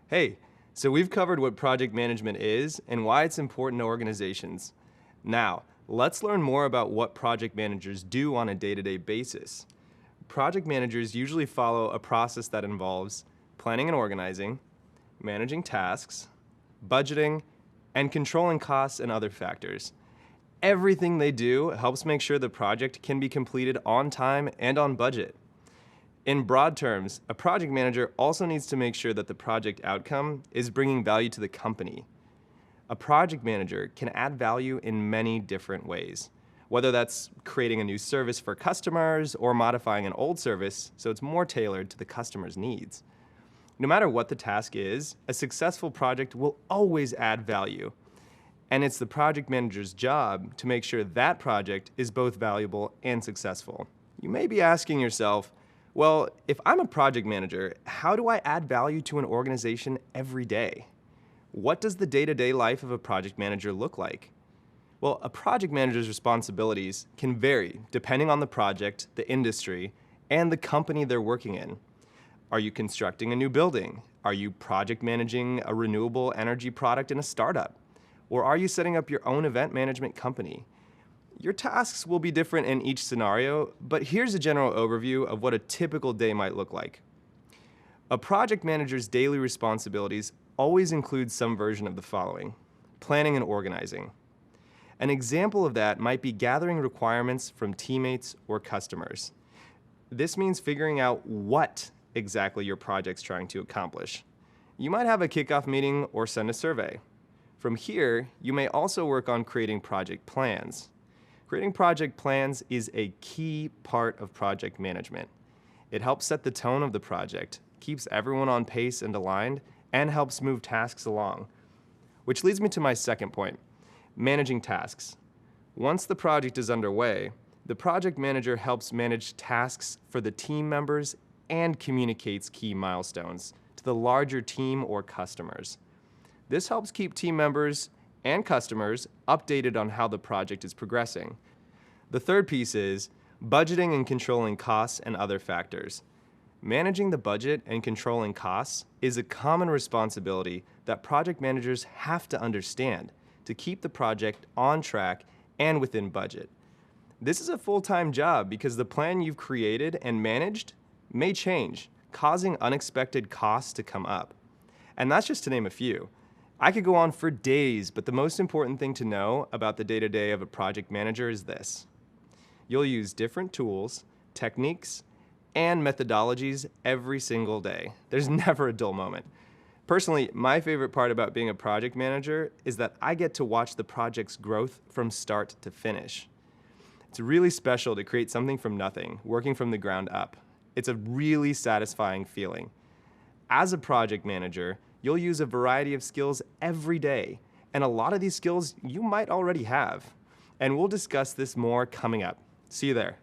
Hey, so we've covered what project management is and why it's important to organizations. Now, let's learn more about what project managers do on a day-to-day basis. Project managers usually follow a process that involves planning and organizing, managing tasks, budgeting, and controlling costs and other factors. Everything they do helps make sure the project can be completed on time and on budget. In broad terms, a project manager also needs to make sure that the project outcome is bringing value to the company. A project manager can add value in many different ways, whether that's creating a new service for customers or modifying an old service so it's more tailored to the customer's needs. No matter what the task is, a successful project will always add value. And it's the project manager's job to make sure that project is both valuable and successful. You may be asking yourself, well, if I'm a project manager, how do I add value to an organization every day? What does the day-to-day life of a project manager look like? Well, a project manager's responsibilities can vary depending on the project, the industry, and the company they're working in. Are you constructing a new building? Are you project managing a renewable energy product in a startup? Or are you setting up your own event management company? Your tasks will be different in each scenario, but here's a general overview of what a typical day might look like. A project manager's daily responsibilities always include some version of the following: planning and organizing. An example of that might be gathering requirements from teammates or customers. This means figuring out what exactly your project's trying to accomplish. You might have a kickoff meeting or send a survey. From here, you may also work on creating project plans. Creating project plans is a key part of project management. It helps set the tone of the project, keeps everyone on pace and aligned, and helps move tasks along. Which leads me to my second point, managing tasks. Once the project is underway, the project manager helps manage tasks for the team members and communicates key milestones to the larger team or customers. This helps keep team members and customers updated on how the project is progressing. The third piece is budgeting and controlling costs and other factors. Managing the budget and controlling costs is a common responsibility that project managers have to understand to keep the project on track and within budget. This is a full-time job because the plan you've created and managed may change, causing unexpected costs to come up. And that's just to name a few. I could go on for days, but the most important thing to know about the day-to-day of a project manager is this: you'll use different tools, techniques, and methodologies every single day. There's never a dull moment. Personally, my favorite part about being a project manager is that I get to watch the project's growth from start to finish. It's really special to create something from nothing, working from the ground up. It's a really satisfying feeling. As a project manager, you'll use a variety of skills every day, and a lot of these skills you might already have. And we'll discuss this more coming up. See you there.